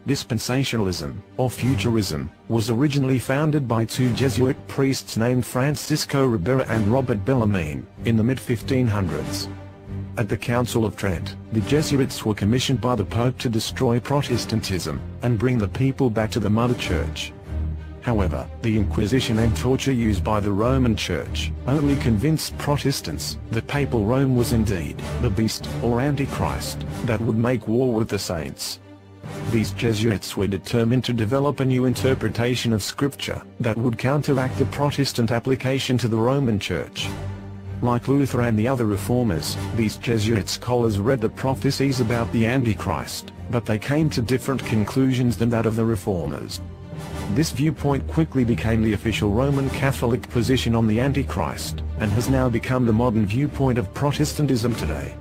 Dispenzacionalism, or futurism, was originally founded by two Jesuit priests named Francisco Ribera and Robert Bellarmine, in the mid-1500s. At the Council of Trent, the Jesuits were commissioned by the Pope to destroy Protestantism, and bring the people back to the Mother Church. However, the Inquisition and torture used by the Roman Church only convinced Protestants that Papal Rome was indeed the beast, or Antichrist, that would make war with the saints. These Jesuits were determined to develop a new interpretation of Scripture that would counteract the Protestant application to the Roman Church. Like Luther and the other reformers, these Jesuit scholars read the prophecies about the Antichrist, but they came to different conclusions than that of the reformers. This viewpoint quickly became the official Roman Catholic position on the Antichrist, and has now become the modern viewpoint of Protestantism today.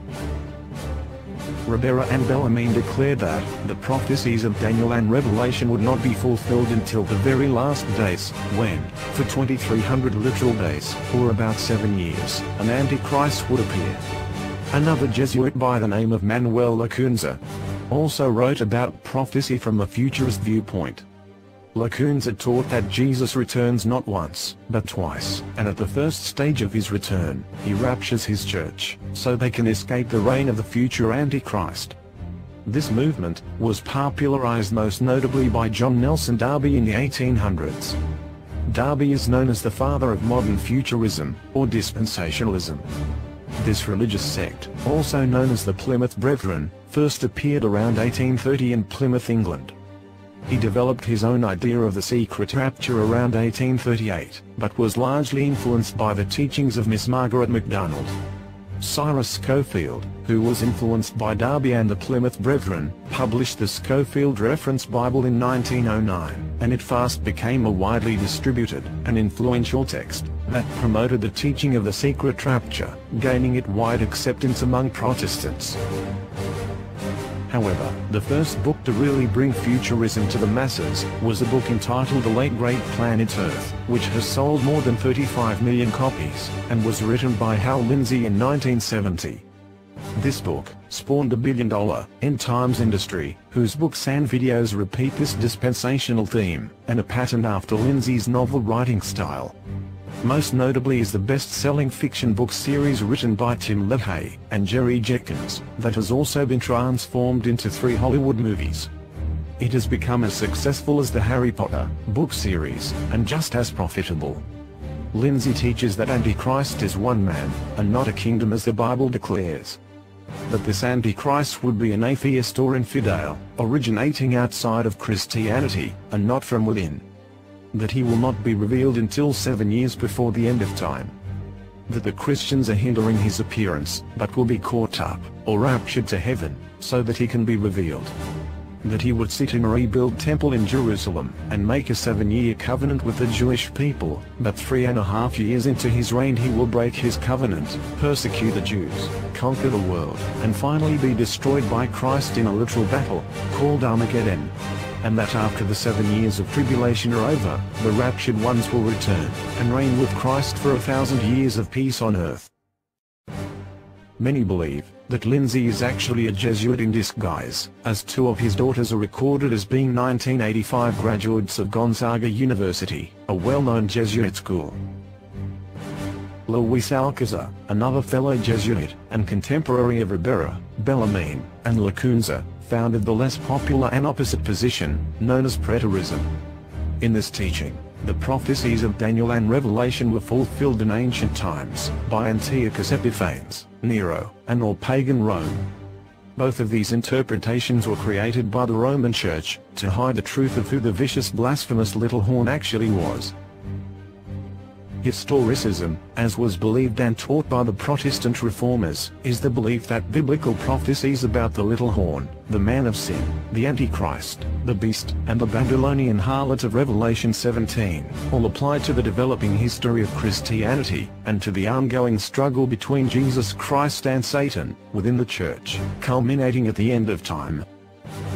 Ribera and Bellarmine declared that the prophecies of Daniel and Revelation would not be fulfilled until the very last days, when, for 2300 literal days, or about 7 years, an Antichrist would appear. Another Jesuit by the name of Manuel Lacunza also wrote about prophecy from a futurist viewpoint. Lacunza taught that Jesus returns not once, but twice, and at the first stage of his return, he raptures his church, so they can escape the reign of the future Antichrist. This movement was popularized most notably by John Nelson Darby in the 1800s. Darby is known as the father of modern futurism, or dispenzationalism. This religious sect, also known as the Plymouth Brethren, first appeared around 1830 in Plymouth, England. He developed his own idea of the secret rapture around 1838, but was largely influenced by the teachings of Miss Margaret MacDonald. Cyrus Scofield, who was influenced by Darby and the Plymouth Brethren, published the Scofield Reference Bible in 1909, and it fast became a widely distributed and influential text that promoted the teaching of the secret rapture, gaining it wide acceptance among Protestants. However, the first book to really bring futurism to the masses was a book entitled The Late Great Planet Earth, which has sold more than 35 million copies, and was written by Hal Lindsey in 1970. This book spawned a billion-dollar end times industry, whose books and videos repeat this dispensational theme, and are patterned after Lindsey's novel writing style. Most notably is the best-selling fiction book series written by Tim LaHaye and Jerry Jenkins, that has also been transformed into 3 Hollywood movies. It has become as successful as the Harry Potter book series, and just as profitable. Lindsey teaches that Antichrist is one man, and not a kingdom as the Bible declares. That this Antichrist would be an atheist or infidel, originating outside of Christianity, and not from within. That he will not be revealed until 7 years before the end of time. That the Christians are hindering his appearance, but will be caught up, or raptured to heaven, so that he can be revealed. That he would sit in a rebuilt temple in Jerusalem, and make a 7-year covenant with the Jewish people, but 3.5 years into his reign he will break his covenant, persecute the Jews, conquer the world, and finally be destroyed by Christ in a literal battle, called Armageddon. And that after the 7 years of tribulation are over, the raptured ones will return, and reign with Christ for 1,000 years of peace on earth. Many believe that Lindsey is actually a Jesuit in disguise, as 2 of his daughters are recorded as being 1985 graduates of Gonzaga University, a well-known Jesuit school. Luis Alcazar, another fellow Jesuit, and contemporary of Ribera, Bellarmine, and Lacunza, founded the less popular and opposite position, known as preterism. In this teaching, the prophecies of Daniel and Revelation were fulfilled in ancient times, by Antiochus Epiphanes, Nero, and all pagan Rome. Both of these interpretations were created by the Roman Church, to hide the truth of who the vicious blasphemous little horn actually was. Historicism, as was believed and taught by the Protestant reformers, is the belief that biblical prophecies about the little horn, the man of sin, the Antichrist, the beast, and the Babylonian harlot of Revelation 17, all apply to the developing history of Christianity, and to the ongoing struggle between Jesus Christ and Satan, within the Church, culminating at the end of time.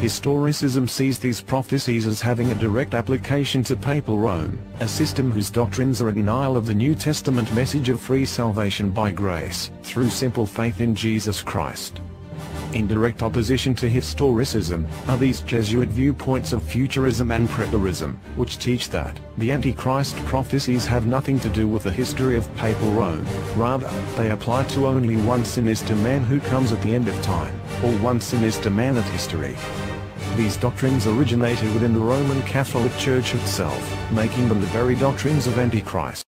Historicism sees these prophecies as having a direct application to Papal Rome, a system whose doctrines are a denial of the New Testament message of free salvation by grace, through simple faith in Jesus Christ. In direct opposition to historicism, are these Jesuit viewpoints of futurism and preterism, which teach that the Antichrist prophecies have nothing to do with the history of Papal Rome. Rather, they apply to only one sinister man who comes at the end of time, or one sinister man of history. These doctrines originated within the Roman Catholic Church itself, making them the very doctrines of Antichrist.